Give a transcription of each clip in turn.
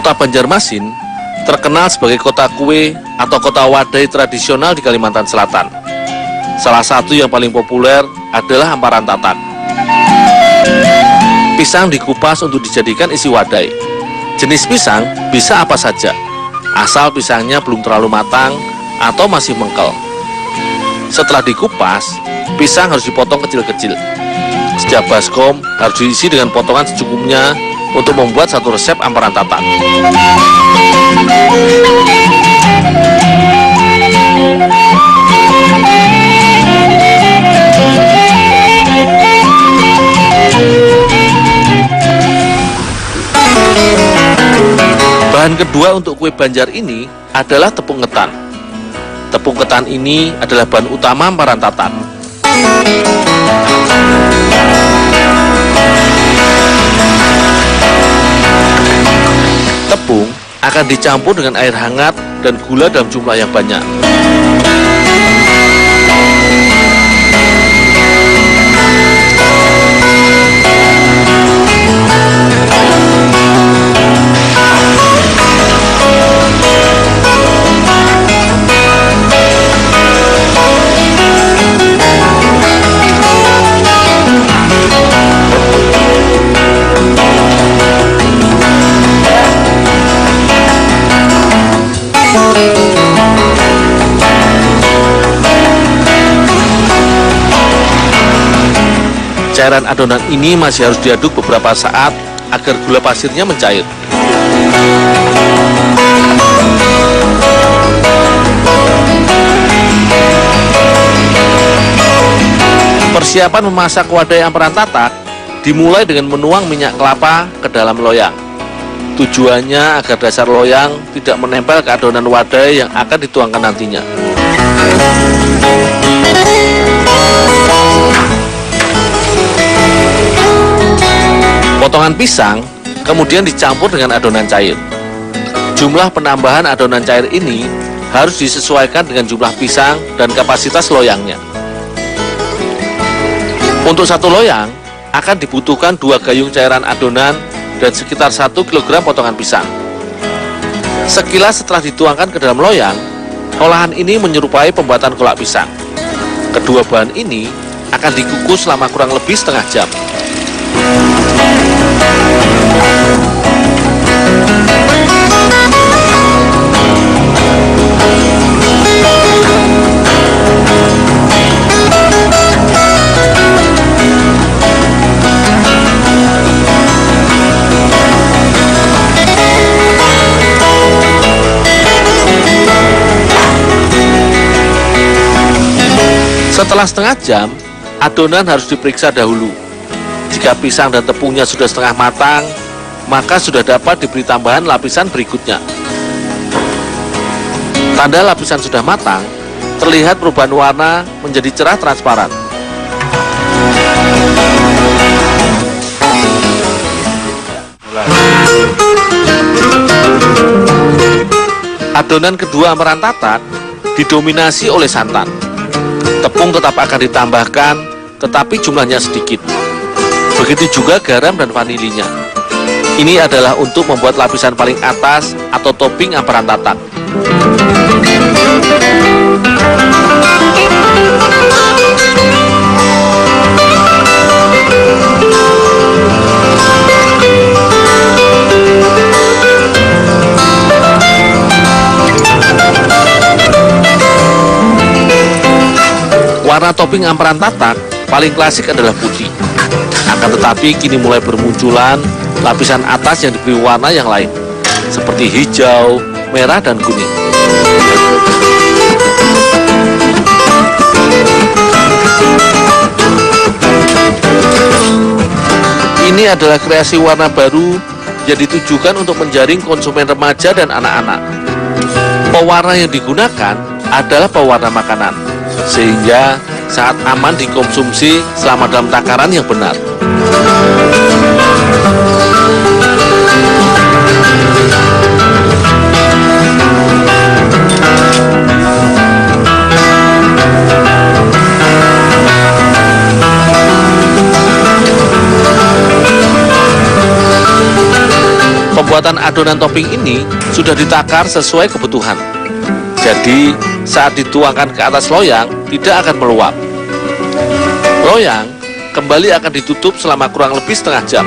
Kota Banjarmasin terkenal sebagai kota kue atau kota wadai tradisional di Kalimantan Selatan. Salah satu yang paling populer adalah hamparan tatak. Pisang dikupas untuk dijadikan isi wadai. Jenis pisang bisa apa saja, asal pisangnya belum terlalu matang atau masih mengkel. Setelah dikupas, pisang harus dipotong kecil-kecil. Setiap baskom harus diisi dengan potongan secukupnya untuk membuat satu resep hamparan tatak. Bahan kedua untuk kue Banjar ini adalah tepung ketan. Tepung ketan ini adalah bahan utama hamparan tatak. Tepung akan dicampur dengan air hangat dan gula dalam jumlah yang banyak. Cairan adonan ini masih harus diaduk beberapa saat agar gula pasirnya mencair. Persiapan memasak wadai hamparan tatak dimulai dengan menuang minyak kelapa ke dalam loyang. Tujuannya agar dasar loyang tidak menempel ke adonan wadai yang akan dituangkan nantinya. Potongan pisang kemudian dicampur dengan adonan cair. Jumlah penambahan adonan cair ini harus disesuaikan dengan jumlah pisang dan kapasitas loyangnya. Untuk satu loyang akan dibutuhkan 2 gayung cairan adonan dan sekitar 1 kg potongan pisang. Sekilas setelah dituangkan ke dalam loyang, olahan ini menyerupai pembuatan kolak pisang. Kedua bahan ini akan dikukus selama kurang lebih setengah jam. Setelah setengah jam, adonan harus diperiksa dahulu. Jika pisang dan tepungnya sudah setengah matang, maka sudah dapat diberi tambahan lapisan berikutnya. Tanda lapisan sudah matang, terlihat perubahan warna menjadi cerah transparan. Adonan kedua hamparan tatak didominasi oleh santan. Tepung tetap akan ditambahkan, tetapi jumlahnya sedikit. Begitu juga garam dan vanilinya. Ini adalah untuk membuat lapisan paling atas atau topping hamparan tatak. Warna topping hamparan tatak paling klasik adalah putih. Akan tetapi kini mulai bermunculan lapisan atas yang diberi warna yang lain, seperti hijau, merah, dan kuning. Ini adalah kreasi warna baru yang ditujukan untuk menjaring konsumen remaja dan anak-anak. Pewarna yang digunakan adalah pewarna makanan, sehingga sangat aman dikonsumsi selama dalam takaran yang benar. Pembuatan adonan topping ini sudah ditakar sesuai kebutuhan. Jadi, saat dituangkan ke atas loyang, tidak akan meluap. Loyang kembali akan ditutup selama kurang lebih setengah jam.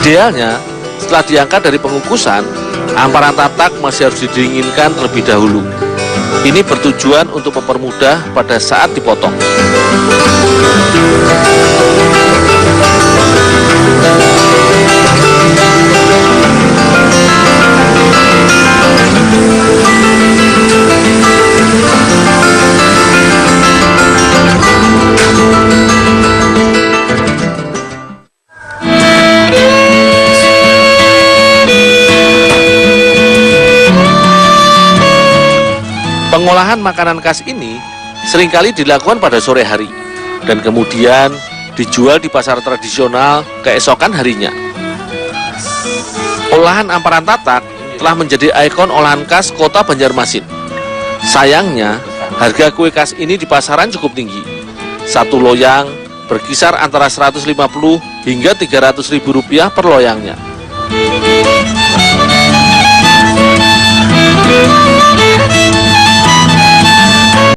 Idealnya, setelah diangkat dari pengukusan, amparan tatak masih harus didinginkan terlebih dahulu. Ini bertujuan untuk mempermudah pada saat dipotong. Pengolahan makanan khas ini seringkali dilakukan pada sore hari dan kemudian dijual di pasar tradisional keesokan harinya. Olahan amparan tatak telah menjadi ikon olahan khas kota Banjarmasin. Sayangnya, harga kue khas ini di pasaran cukup tinggi. Satu loyang berkisar antara 150 hingga 300 ribu rupiah per loyangnya.